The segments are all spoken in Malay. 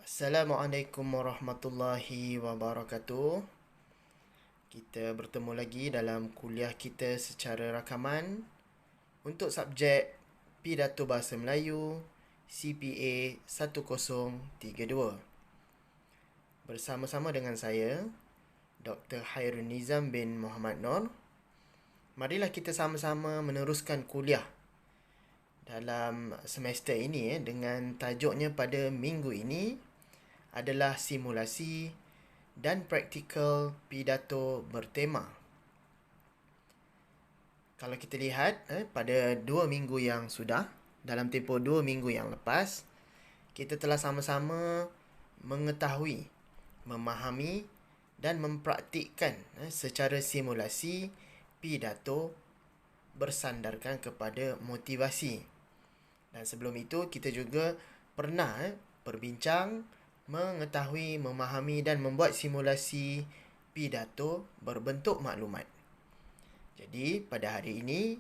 Assalamualaikum warahmatullahi wabarakatuh. Kita bertemu lagi dalam kuliah kita secara rakaman untuk subjek Pidato Bahasa Melayu CPA 1032. Bersama-sama dengan saya, Dr. Hairun Nizam bin Muhammad Nor. Marilah kita sama-sama meneruskan kuliah dalam semester ini dengan tajuknya pada minggu ini adalah simulasi dan praktikal pidato bertema. Kalau kita lihat pada 2 minggu yang sudah, dalam tempoh 2 minggu yang lepas, kita telah sama-sama mengetahui, memahami dan mempraktikkan secara simulasi pidato bersandarkan kepada motivasi. Dan sebelum itu kita juga pernah berbincang, mengetahui, memahami dan membuat simulasi pidato berbentuk maklumat. Jadi pada hari ini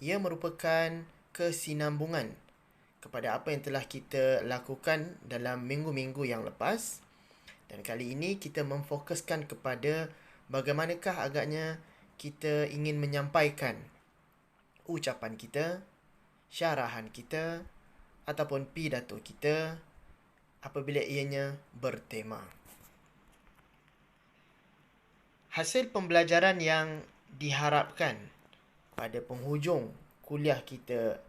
ia merupakan kesinambungan kepada apa yang telah kita lakukan dalam minggu-minggu yang lepas. Dan kali ini kita memfokuskan kepada bagaimanakah agaknya kita ingin menyampaikan ucapan kita, syarahan kita ataupun pidato kita apabila ianya bertema. Hasil pembelajaran yang diharapkan pada penghujung kuliah kita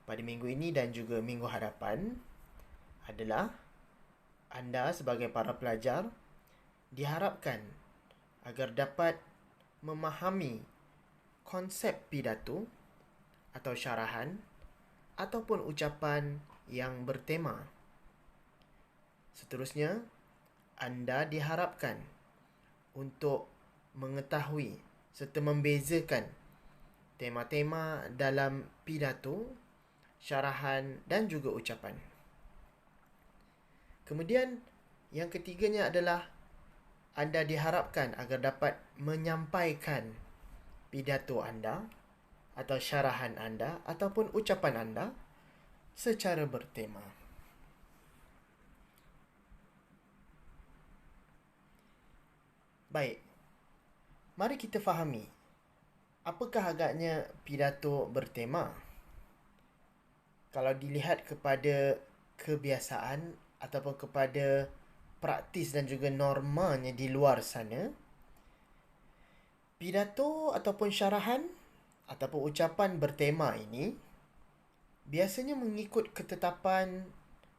pada minggu ini dan juga minggu hadapan adalah anda sebagai para pelajar diharapkan agar dapat memahami konsep pidato atau syarahan ataupun ucapan yang bertema. Seterusnya, anda diharapkan untuk mengetahui serta membezakan tema-tema dalam pidato, syarahan dan juga ucapan. Kemudian, yang ketiganya adalah anda diharapkan agar dapat menyampaikan pidato anda atau syarahan anda ataupun ucapan anda secara bertema. Baik, mari kita fahami apakah agaknya pidato bertema. Kalau dilihat kepada kebiasaan ataupun kepada praktis dan juga normanya di luar sana, pidato ataupun syarahan ataupun ucapan bertema ini biasanya mengikut ketetapan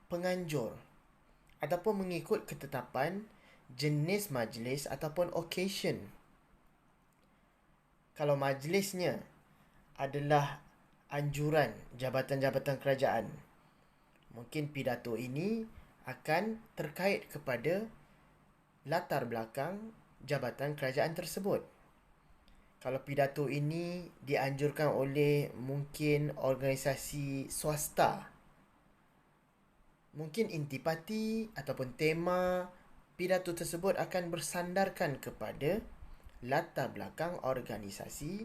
penganjur ataupun mengikut ketetapan jenis majlis ataupun occasion. Kalau majlisnya adalah anjuran jabatan-jabatan kerajaan, mungkin pidato ini akan terkait kepada latar belakang jabatan kerajaan tersebut. Kalau pidato ini dianjurkan oleh mungkin organisasi swasta, mungkin intipati ataupun tema pidato tersebut akan bersandarkan kepada latar belakang organisasi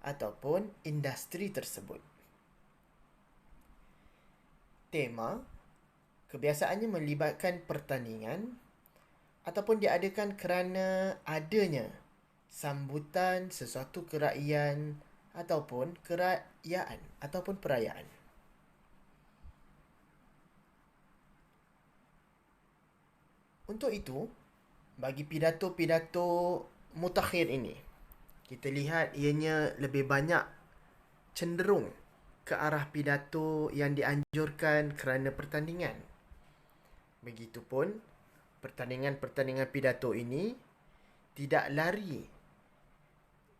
ataupun industri tersebut. Tema kebiasaannya melibatkan pertandingan ataupun diadakan kerana adanya sambutan sesuatu kerajaan ataupun kerajaan ataupun perayaan. Untuk itu, bagi pidato-pidato mutakhir ini, kita lihat ianya lebih banyak cenderung ke arah pidato yang dianjurkan kerana pertandingan. Begitupun, pertandingan-pertandingan pidato ini tidak lari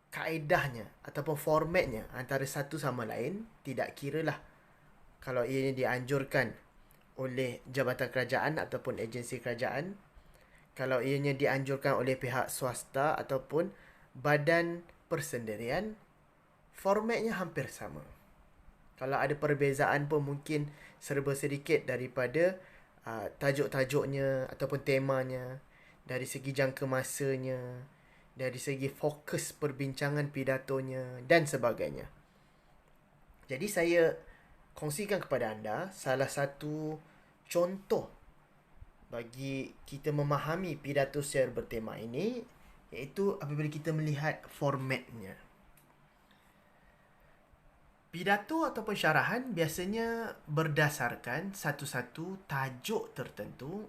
kaedahnya ataupun formatnya antara satu sama lain. Tidak kiralah kalau ianya dianjurkan oleh jabatan kerajaan ataupun agensi kerajaan, kalau ianya dianjurkan oleh pihak swasta ataupun badan persendirian, formatnya hampir sama. Kalau ada perbezaan pun mungkin serba sedikit daripada tajuk-tajuknya ataupun temanya, dari segi jangka masanya, dari segi fokus perbincangan pidatonya dan sebagainya. Jadi saya kongsikan kepada anda salah satu contoh bagi kita memahami pidato secara bertema ini, iaitu apabila kita melihat formatnya. Pidato ataupun syarahan biasanya berdasarkan satu-satu tajuk tertentu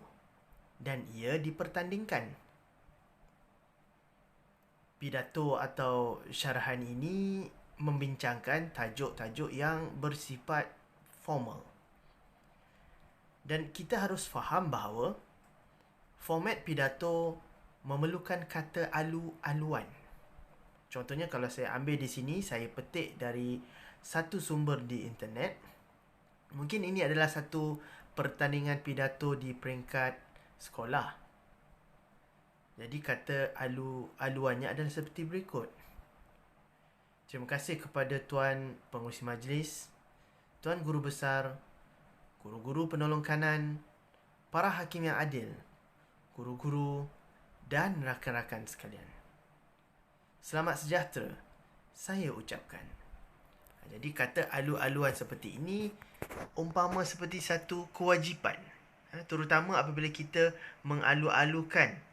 dan ia dipertandingkan. Pidato atau syarahan ini membincangkan tajuk-tajuk yang bersifat formal. Dan kita harus faham bahawa format pidato memerlukan kata alu-aluan. Contohnya kalau saya ambil di sini, saya petik dari satu sumber di internet. Mungkin ini adalah satu pertandingan pidato di peringkat sekolah. Jadi kata alu-aluannya adalah seperti berikut. Terima kasih kepada Tuan Pengerusi Majlis, Tuan Guru Besar, guru-guru penolong kanan, para hakim yang adil, guru-guru dan rakan-rakan sekalian. Selamat sejahtera, saya ucapkan. Jadi kata alu-aluan seperti ini umpama seperti satu kewajipan. Terutama apabila kita mengalu-alukan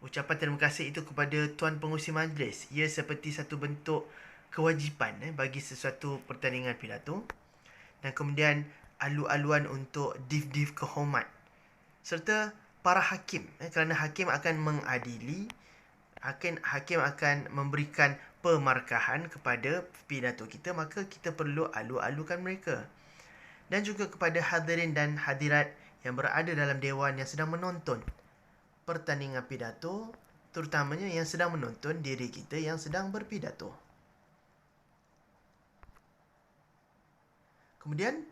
ucapan terima kasih itu kepada Tuan Pengerusi Majlis. Ia seperti satu bentuk kewajipan bagi sesuatu pertandingan pidato. Dan kemudian alu-aluan untuk div-div kehormat. Serta para hakim. Kerana hakim akan mengadili, hakim akan memberikan pemarkahan kepada pidato kita, maka kita perlu alu-alukan mereka. Dan juga kepada hadirin dan hadirat yang berada dalam dewan yang sedang menonton pertandingan pidato, terutamanya yang sedang menonton diri kita yang sedang berpidato. Kemudian,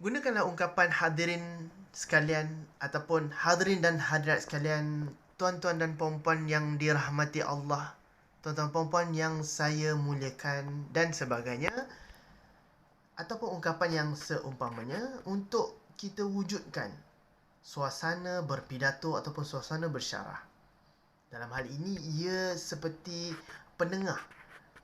gunakanlah ungkapan hadirin sekalian ataupun hadirin dan hadirat sekalian, tuan-tuan dan puan-puan yang dirahmati Allah, tuan-tuan puan-puan yang saya muliakan dan sebagainya, ataupun ungkapan yang seumpamanya untuk kita wujudkan suasana berpidato ataupun suasana bersyarah. Dalam hal ini, ia seperti penengah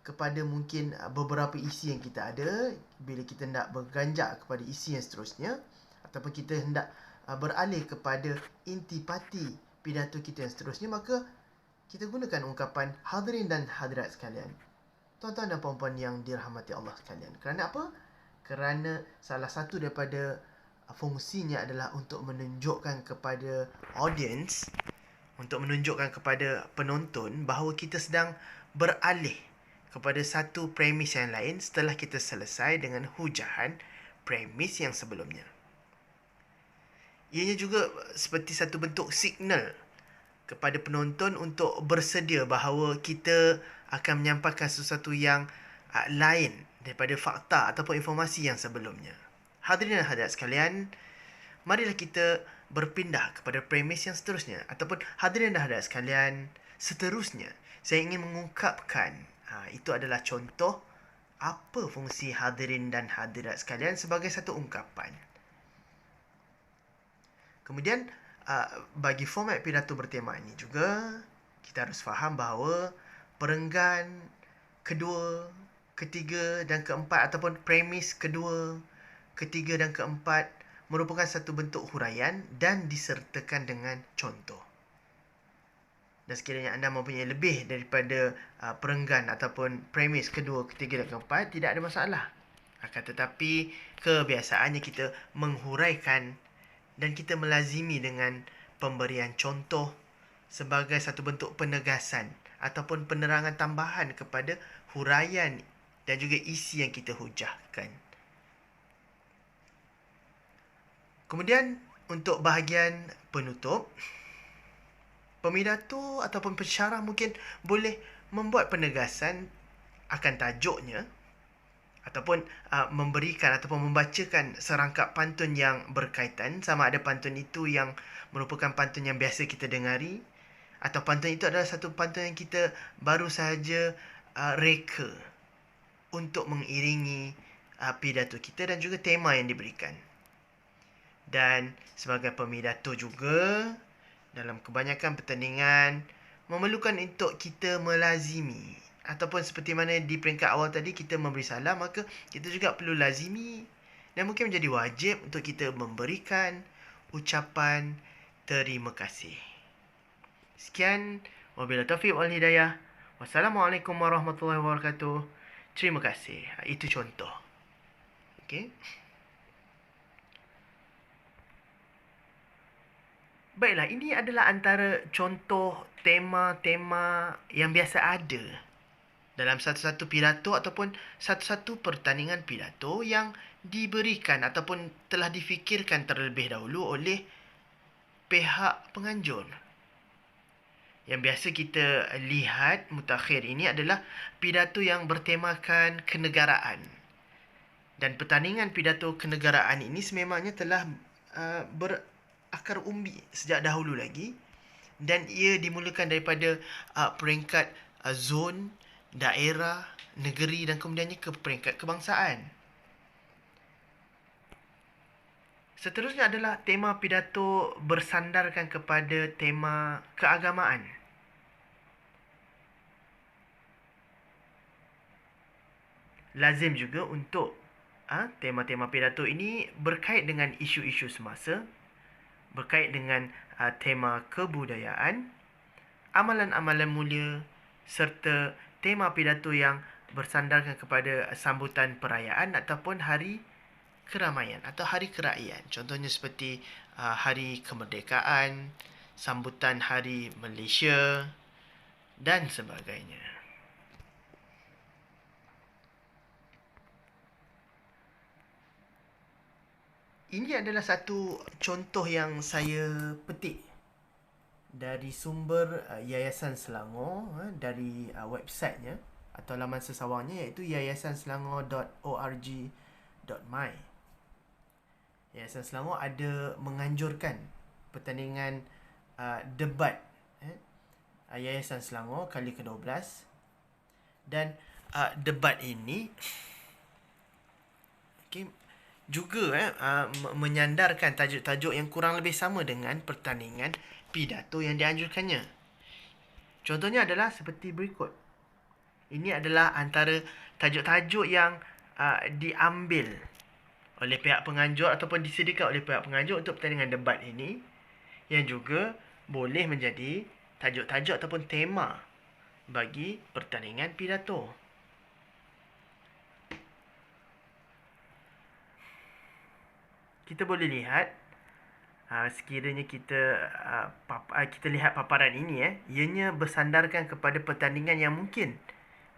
kepada mungkin beberapa isi yang kita ada. Bila kita hendak berganjak kepada isi yang seterusnya, ataupun kita hendak beralih kepada intipati pidato kita yang seterusnya, maka kita gunakan ungkapan hadirin dan hadirat sekalian, tuan-tuan dan puan-puan yang dirahmati Allah sekalian. Kerana apa? Kerana salah satu daripada fungsinya adalah untuk menunjukkan kepada audience, untuk menunjukkan kepada penonton bahawa kita sedang beralih kepada satu premis yang lain setelah kita selesai dengan hujahan premis yang sebelumnya. Ianya juga seperti satu bentuk signal kepada penonton untuk bersedia bahawa kita akan menyampaikan sesuatu yang lain daripada fakta ataupun informasi yang sebelumnya. Hadirin dan hadirat sekalian, marilah kita berpindah kepada premis yang seterusnya. Ataupun hadirin dan hadirat sekalian, seterusnya saya ingin mengungkapkan, itu adalah contoh apa fungsi hadirin dan hadirat sekalian sebagai satu ungkapan. Kemudian, bagi format pidato bertema ini juga, kita harus faham bahawa perenggan kedua, ketiga dan keempat ataupun premis kedua, ketiga dan keempat merupakan satu bentuk huraian dan disertakan dengan contoh. Dan sekiranya anda mempunyai lebih daripada perenggan ataupun premis kedua, ketiga dan keempat, tidak ada masalah. Akan tetapi kebiasaannya kita menghuraikan dan kita melazimi dengan pemberian contoh sebagai satu bentuk penegasan ataupun penerangan tambahan kepada huraian dan juga isi yang kita hujahkan. Kemudian untuk bahagian penutup, pemidato ataupun pensyarah mungkin boleh membuat penegasan akan tajuknya ataupun memberikan ataupun membacakan serangkap pantun yang berkaitan, sama ada pantun itu yang merupakan pantun yang biasa kita dengari atau pantun itu adalah satu pantun yang kita baru sahaja reka untuk mengiringi pidato kita dan juga tema yang diberikan. Dan sebagai pemidato juga, dalam kebanyakan pertandingan memerlukan untuk kita melazimi ataupun seperti mana di peringkat awal tadi kita memberi salam, maka kita juga perlu lazimi dan mungkin menjadi wajib untuk kita memberikan ucapan terima kasih. Sekian, wabillahi taufiq wal hidayah. Wassalamualaikum warahmatullahi wabarakatuh. Terima kasih. Itu contoh. Okey. Baiklah, ini adalah antara contoh tema-tema yang biasa ada dalam satu-satu pidato ataupun satu-satu pertandingan pidato yang diberikan ataupun telah difikirkan terlebih dahulu oleh pihak penganjur. Yang biasa kita lihat mutakhir ini adalah pidato yang bertemakan kenegaraan. Dan pertandingan pidato kenegaraan ini sememangnya telah berakar umbi sejak dahulu lagi. Dan ia dimulakan daripada peringkat zon, daerah, negeri dan kemudiannya ke peringkat kebangsaan. Seterusnya adalah tema pidato bersandarkan kepada tema keagamaan. Lazim juga untuk tema-tema pidato ini berkait dengan isu-isu semasa, berkait dengan tema kebudayaan, amalan-amalan mulia serta tema pidato yang bersandarkan kepada sambutan perayaan ataupun hari keramaian atau hari kerakyatan. Contohnya seperti hari kemerdekaan, sambutan hari Malaysia dan sebagainya. Ini adalah satu contoh yang saya petik dari sumber Yayasan Selangor, dari websitenya atau laman sesawangnya, iaitu yayasanselangor.org.my. Yayasan Selangor ada menganjurkan pertandingan debat Yayasan Selangor kali ke-12, dan debat ini juga menyandarkan tajuk-tajuk yang kurang lebih sama dengan pertandingan pidato yang dianjurkannya. Contohnya adalah seperti berikut. Ini adalah antara tajuk-tajuk yang diambil oleh pihak penganjur ataupun disediakan oleh pihak penganjur untuk pertandingan debat ini, yang juga boleh menjadi tajuk-tajuk ataupun tema bagi pertandingan pidato. Kita boleh lihat sekiranya kita lihat paparan ini, ianya bersandarkan kepada pertandingan yang mungkin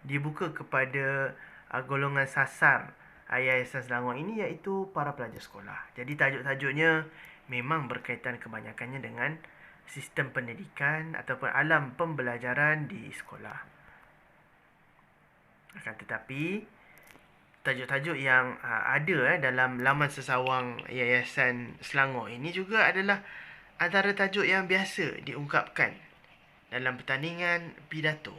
dibuka kepada golongan sasar Yayasan Selangor ini, iaitu para pelajar sekolah. Jadi tajuk-tajuknya memang berkaitan kebanyakannya dengan sistem pendidikan ataupun alam pembelajaran di sekolah. Akan tetapi tajuk-tajuk yang ada dalam laman sesawang Yayasan Selangor ini juga adalah antara tajuk yang biasa diungkapkan dalam pertandingan pidato.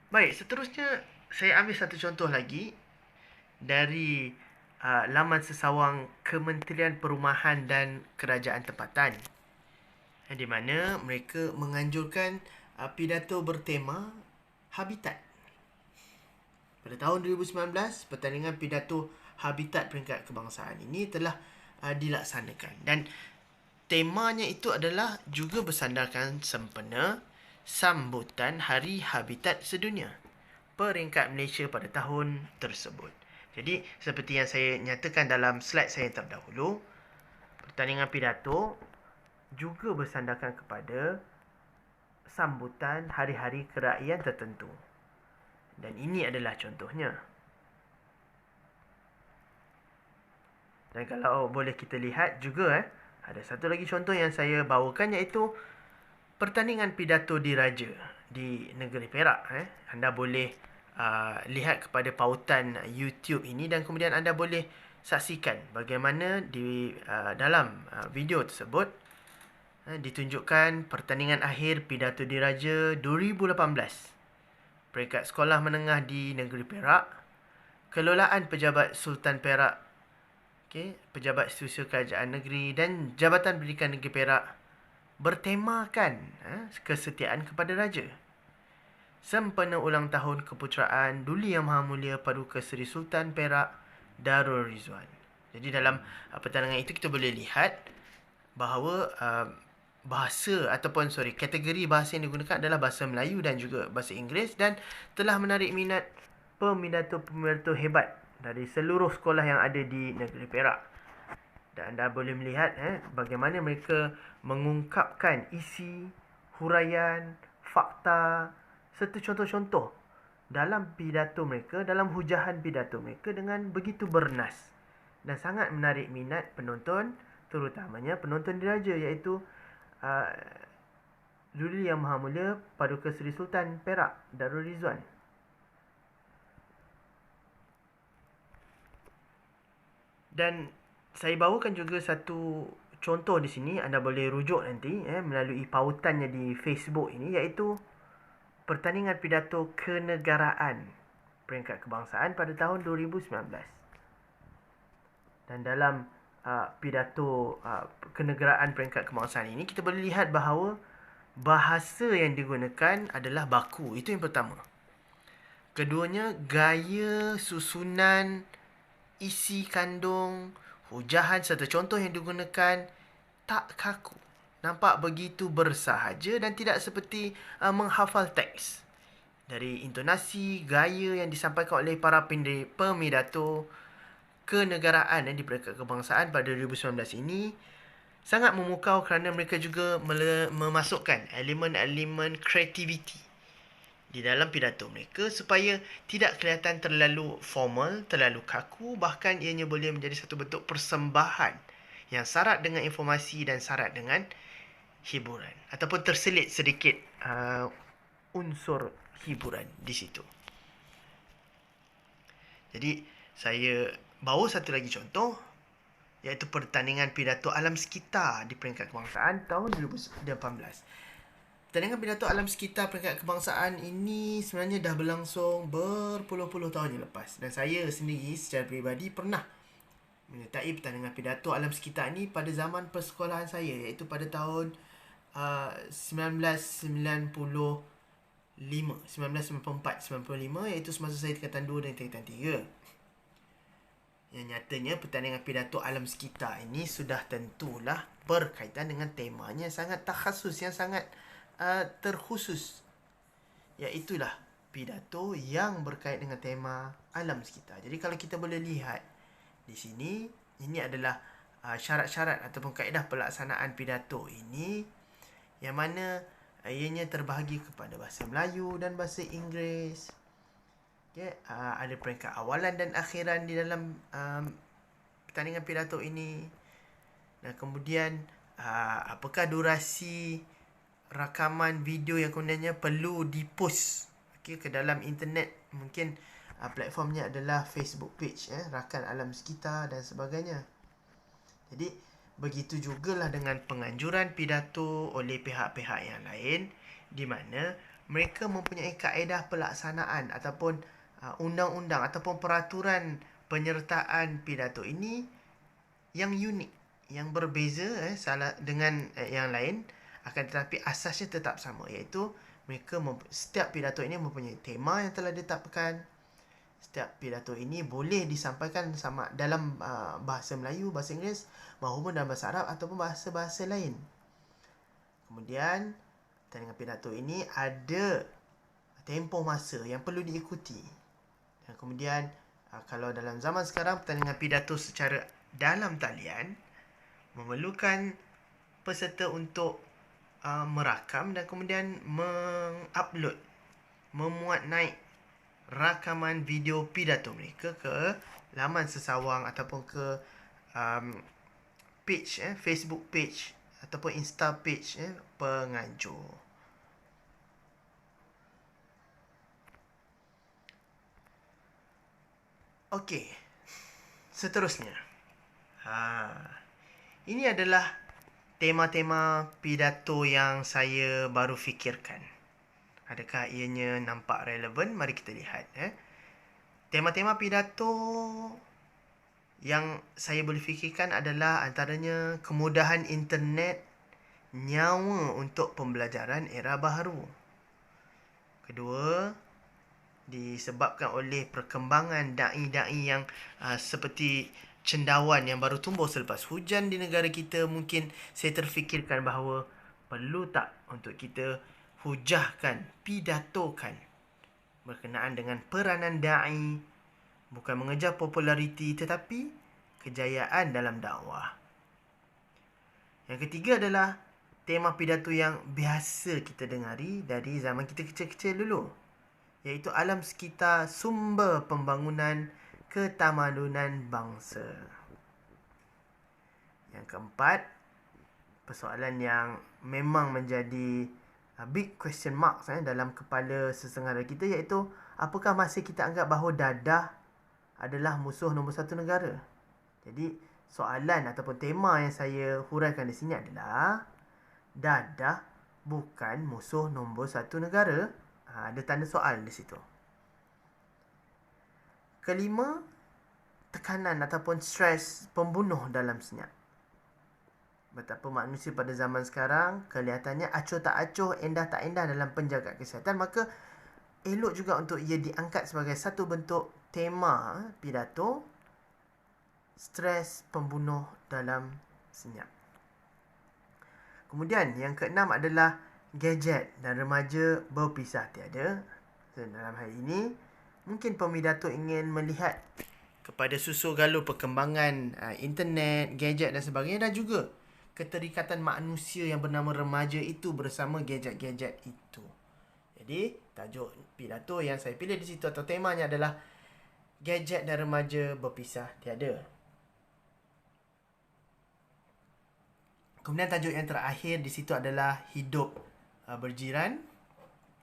Baik, seterusnya saya ambil satu contoh lagi dari laman sesawang Kementerian Perumahan dan Kerajaan Tempatan, di mana mereka menganjurkan pidato bertema habitat. Pada tahun 2019, pertandingan pidato habitat peringkat kebangsaan ini telah dilaksanakan, dan temanya itu adalah juga bersandarkan sempena sambutan Hari Habitat Sedunia peringkat Malaysia pada tahun tersebut. Jadi seperti yang saya nyatakan dalam slide saya terdahulu, pertandingan pidato juga bersandarkan kepada sambutan hari-hari kerakyatan tertentu. Dan ini adalah contohnya. Dan kalau boleh kita lihat juga, ada satu lagi contoh yang saya bawakan, iaitu pertandingan pidato diraja di negeri Perak. Anda boleh lihat kepada pautan YouTube ini dan kemudian anda boleh saksikan bagaimana di dalam video tersebut ditunjukkan pertandingan akhir pidato diraja 2018 peringkat sekolah menengah di negeri Perak, kelolaan pejabat Sultan Perak, pejabat setiausaha kerajaan negeri dan Jabatan Pendidikan Negeri Perak bertemakan kesetiaan kepada raja. sempena ulang tahun keputeraan Duli Yang Maha Mulia Paduka Seri Sultan Perak Darul Rizwan. Jadi dalam pertandingan itu kita boleh lihat bahawa kategori bahasa yang digunakan adalah bahasa Melayu dan juga bahasa Inggeris, dan telah menarik minat pemindato-pemindato hebat dari seluruh sekolah yang ada di negeri Perak. Dan anda boleh melihat bagaimana mereka mengungkapkan isi, huraian, fakta serta contoh-contoh dalam pidato mereka, dalam hujahan pidato mereka dengan begitu bernas dan sangat menarik minat penonton, terutamanya penonton diraja, iaitu Duli Yang Maha Mulia Paduka Seri Sultan Perak Darul Rizwan. Dan saya bawakan juga satu contoh di sini, anda boleh rujuk nanti melalui pautannya di Facebook ini, iaitu pertandingan pidato kenegaraan peringkat kebangsaan pada tahun 2019. Dan dalam pidato kenegaraan peringkat kebangsaan ini, kita boleh lihat bahawa bahasa yang digunakan adalah baku. Itu yang pertama. Keduanya, gaya, susunan, isi kandung, hujahan serta contoh yang digunakan tak kaku. Nampak begitu bersahaja dan tidak seperti menghafal teks. Dari intonasi, gaya yang disampaikan oleh para pemidato kenegaraan di peringkat kebangsaan pada 2019 ini sangat memukau kerana mereka juga memasukkan elemen-elemen kreativiti di dalam pidato mereka supaya tidak kelihatan terlalu formal, terlalu kaku, bahkan ianya boleh menjadi satu bentuk persembahan yang syarat dengan informasi dan syarat dengan hiburan, ataupun terselit sedikit unsur hiburan di situ. Jadi saya bawa satu lagi contoh, iaitu pertandingan pidato alam sekitar di peringkat kebangsaan tahun 2018. Pertandingan pidato alam sekitar peringkat kebangsaan ini sebenarnya dah berlangsung berpuluh-puluh tahun yang lepas. Dan saya sendiri secara peribadi pernah menyertai pertandingan pidato alam sekitar ini pada zaman persekolahan saya, iaitu pada tahun 1995, iaitu semasa saya tingkatan 2 dan tingkatan 3. Yang nyatanya pertandingan pidato alam sekitar ini sudah tentulah berkaitan dengan temanya sangat takhasus, yang sangat terkhusus, iaitulah pidato yang berkait dengan tema alam sekitar. Jadi kalau kita boleh lihat di sini, ini adalah syarat-syarat ataupun kaedah pelaksanaan pidato ini, yang mana ianya terbahagi kepada bahasa Melayu dan bahasa Inggeris. Ada peringkat awalan dan akhiran di dalam pertandingan pidato ini. Dan kemudian apakah durasi rakaman video yang kemudiannya perlu dipost ke dalam internet. Mungkin platformnya adalah Facebook page, Rakan Alam Sekitar dan sebagainya. Jadi begitu jugalah dengan penganjuran pidato oleh pihak-pihak yang lain, di mana mereka mempunyai kaedah pelaksanaan ataupun undang-undang ataupun peraturan penyertaan pidato ini yang unik, yang berbeza salah dengan yang lain, akan tetapi asasnya tetap sama, iaitu mereka setiap pidato ini mempunyai tema yang telah ditetapkan. Setiap pidato ini boleh disampaikan sama dalam bahasa Melayu, bahasa Inggeris, maupun dalam bahasa Arab ataupun bahasa-bahasa lain. Kemudian pertandingan pidato ini ada tempoh masa yang perlu diikuti. Dan kemudian kalau dalam zaman sekarang pertandingan pidato secara dalam talian memerlukan peserta untuk merakam dan kemudian mengupload, memuat naik rakaman video pidato mereka ke laman sesawang ataupun ke page, Facebook page ataupun Insta page penganjur. Okey, seterusnya. Ini adalah tema-tema pidato yang saya baru fikirkan. Adakah ianya nampak relevan? Mari kita lihat. Tema-tema pidato yang saya boleh fikirkan adalah antaranya kemudahan internet, nyawa untuk pembelajaran era baharu. Kedua, disebabkan oleh perkembangan da'i-da'i yang seperti cendawan yang baru tumbuh selepas hujan di negara kita. Mungkin saya terfikirkan bahawa perlu tak untuk kita hujahkan, pidatokan berkenaan dengan peranan da'i, bukan mengejar populariti tetapi kejayaan dalam dakwah. Yang ketiga adalah tema pidato yang biasa kita dengari dari zaman kita kecil-kecil dulu, iaitu alam sekitar sumber pembangunan ketamadunan bangsa. Yang keempat, persoalan yang memang menjadi big question mark dalam kepala sesengara kita, iaitu apakah masih kita anggap bahawa dadah adalah musuh nombor satu negara? Jadi soalan ataupun tema yang saya huraikan di sini adalah dadah bukan musuh nombor satu negara. Ada tanda soal di situ. Kelima, tekanan ataupun stres pembunuh dalam senyap. Betapa manusia pada zaman sekarang kelihatannya acuh tak acuh, endah tak endah dalam penjagaan kesihatan, maka elok juga untuk ia diangkat sebagai satu bentuk tema pidato, stres pembunuh dalam senyap. Kemudian yang keenam adalah gadget dan remaja berpisah tiada. Dalam hal ini, mungkin pemidato ingin melihat kepada susu galur perkembangan internet, gadget dan sebagainya, dan juga keterikatan manusia yang bernama remaja itu bersama gadget-gadget itu. Jadi, tajuk pidato yang saya pilih di situ atau temanya adalah gadget dan remaja berpisah tiada. Kemudian tajuk yang terakhir di situ adalah hidup berjiran,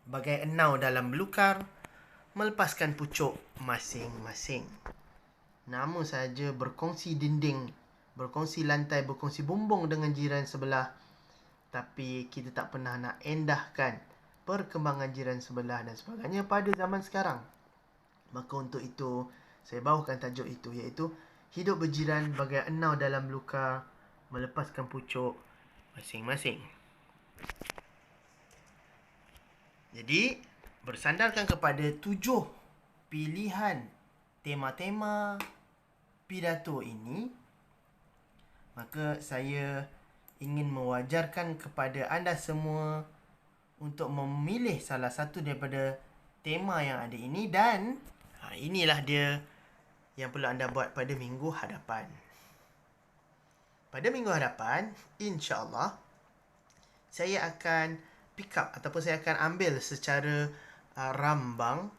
bagai enau dalam belukar, melepaskan pucuk masing-masing. Nama saja berkongsi dinding, berkongsi lantai, berkongsi bumbung dengan jiran sebelah, tapi kita tak pernah nak endahkan perkembangan jiran sebelah dan sebagainya pada zaman sekarang. Maka untuk itu, saya bawakan tajuk itu, iaitu hidup berjiran bagai enau dalam belukar, melepaskan pucuk masing-masing. Jadi, bersandarkan kepada 7 pilihan tema-tema pidato ini, maka saya ingin mewajarkan kepada anda semua untuk memilih salah satu daripada tema yang ada ini, dan inilah dia yang perlu anda buat pada minggu hadapan. Pada minggu hadapan, insya-Allah, saya akan pick up ataupun saya akan ambil secara rambang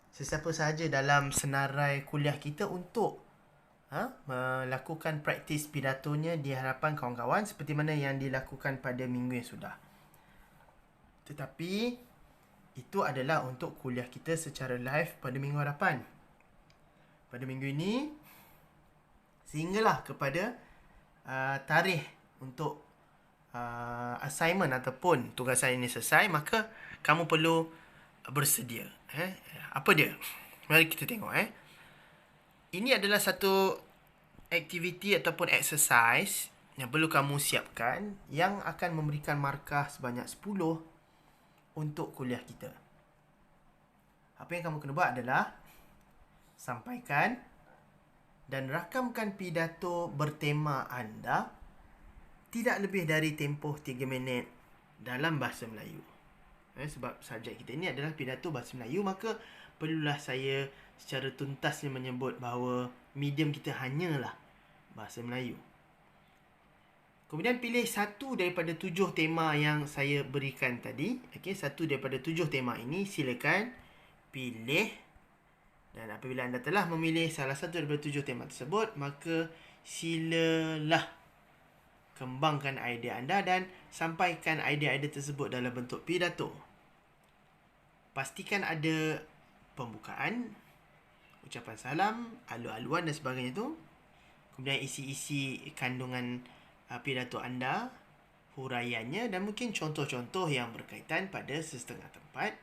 sesiapa sahaja dalam senarai kuliah kita untuk melakukan praktis pidatonya di hadapan kawan-kawan seperti mana yang dilakukan pada minggu yang sudah. Tetapi itu adalah untuk kuliah kita secara live pada minggu hadapan. Pada minggu ini, sehinggalah kepada tarikh untuk assignment ataupun tugasan ini selesai, maka kamu perlu bersedia. Apa dia? Mari kita tengok. Ini adalah satu aktiviti ataupun exercise yang perlu kamu siapkan, yang akan memberikan markah sebanyak 10 untuk kuliah kita. Apa yang kamu kena buat adalah sampaikan dan rakamkan pidato bertema anda tidak lebih dari tempoh 3 minit dalam bahasa Melayu. Sebab subjek kita ini adalah pidato bahasa Melayu, maka perlulah saya secara tuntasnya menyebut bahawa medium kita hanyalah bahasa Melayu. Kemudian pilih satu daripada 7 tema yang saya berikan tadi. Satu daripada 7 tema ini silakan pilih. Dan apabila anda telah memilih salah satu daripada 7 tema tersebut, maka silalah kembangkan idea anda dan sampaikan idea-idea tersebut dalam bentuk pidato. Pastikan ada pembukaan, ucapan salam, alu-aluan dan sebagainya itu. Kemudian isi-isi kandungan pidato anda, huraiannya dan mungkin contoh-contoh yang berkaitan pada sesetengah tempat.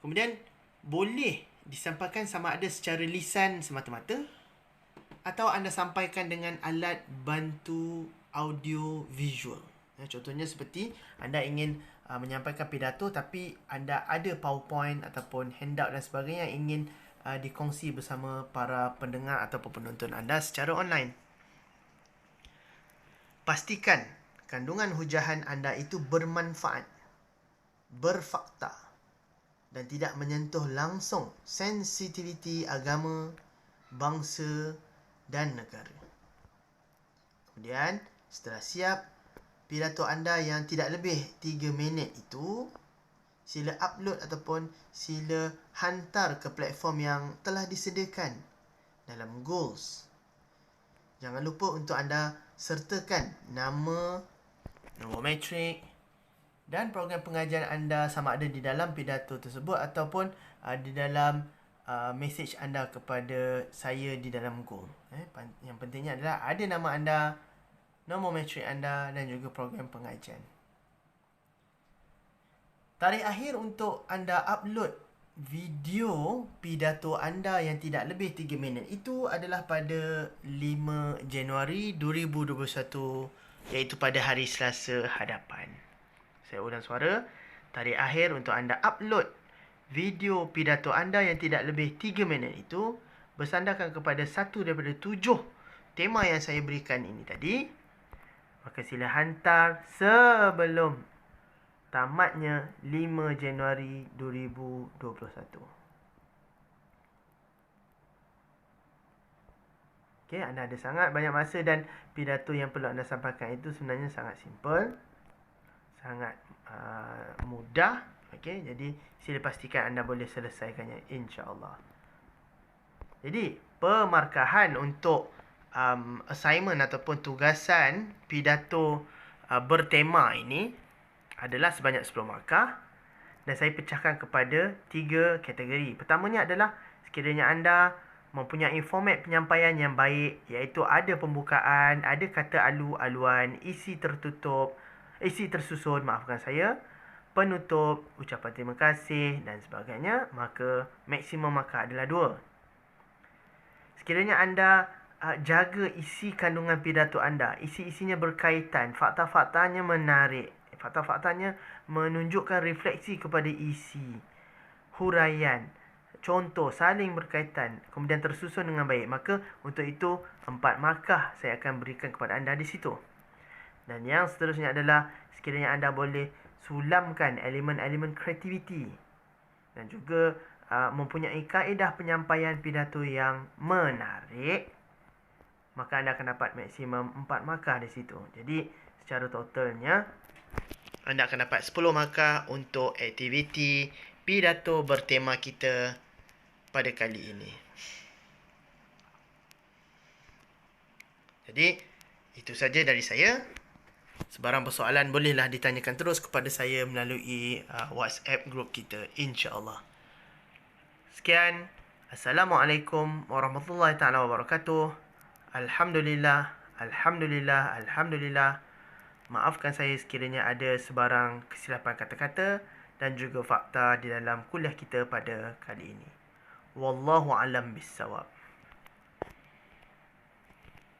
Kemudian boleh disampaikan sama ada secara lisan semata-mata atau anda sampaikan dengan alat bantu audio visual. Contohnya seperti anda ingin menyampaikan pidato tapi anda ada PowerPoint ataupun handout dan sebagainya yang ingin dikongsi bersama para pendengar ataupun penonton anda secara online. Pastikan kandungan hujahan anda itu bermanfaat, berfakta dan tidak menyentuh langsung sensitiviti agama, bangsa dan negara. Kemudian, setelah siap, pidato anda yang tidak lebih 3 minit itu, sila upload ataupun sila hantar ke platform yang telah disediakan dalam Goals. Jangan lupa untuk anda sertakan nama, nombor matrik dan program pengajian anda sama ada di dalam pidato tersebut ataupun di dalam message anda kepada saya di dalam Goal. Yang pentingnya adalah ada nama anda, nombor matrik anda dan juga program pengajian. Tarikh akhir untuk anda upload video pidato anda yang tidak lebih 3 minit itu adalah pada 5 Januari 2021, iaitu pada hari Selasa hadapan. Saya ulang suara. Tarikh akhir untuk anda upload video pidato anda yang tidak lebih 3 minit itu bersandarkan kepada satu daripada 7 tema yang saya berikan ini tadi. Maka sila hantar sebelum tamatnya 5 Januari 2021. Okey, anda ada sangat banyak masa dan pidato yang perlu anda sampaikan itu sebenarnya sangat simple, sangat mudah. Okey, jadi sila pastikan anda boleh selesaikannya insya-Allah. Jadi, pemarkahan untuk assignment ataupun tugasan pidato bertema ini adalah sebanyak 10 markah dan saya pecahkan kepada 3 kategori. Pertamanya adalah sekiranya anda mempunyai format penyampaian yang baik, iaitu ada pembukaan, ada kata alu-aluan, isi tersusun, penutup, ucapan terima kasih dan sebagainya, maka maksimum markah adalah 2. Sekiranya anda jaga isi kandungan pidato anda, isi-isinya berkaitan, fakta-faktanya menarik, fakta-faktanya menunjukkan refleksi kepada isi, huraian, contoh, saling berkaitan, kemudian tersusun dengan baik, maka untuk itu 4 markah saya akan berikan kepada anda di situ. Dan yang seterusnya adalah sekiranya anda boleh sulamkan elemen-elemen kreativiti dan juga mempunyai kaedah penyampaian pidato yang menarik, maka anda akan dapat maksimum 4 markah di situ. Jadi secara totalnya anda akan dapat 10 markah untuk aktiviti pidato bertema kita pada kali ini. Jadi itu saja dari saya. Sebarang persoalan bolehlah ditanyakan terus kepada saya melalui WhatsApp group kita, insya-Allah. Sekian. Assalamualaikum warahmatullahi taala wabarakatuh. Alhamdulillah, alhamdulillah, alhamdulillah. Maafkan saya sekiranya ada sebarang kesilapan kata-kata dan juga fakta di dalam kuliah kita pada kali ini. Wallahu alam bissawab.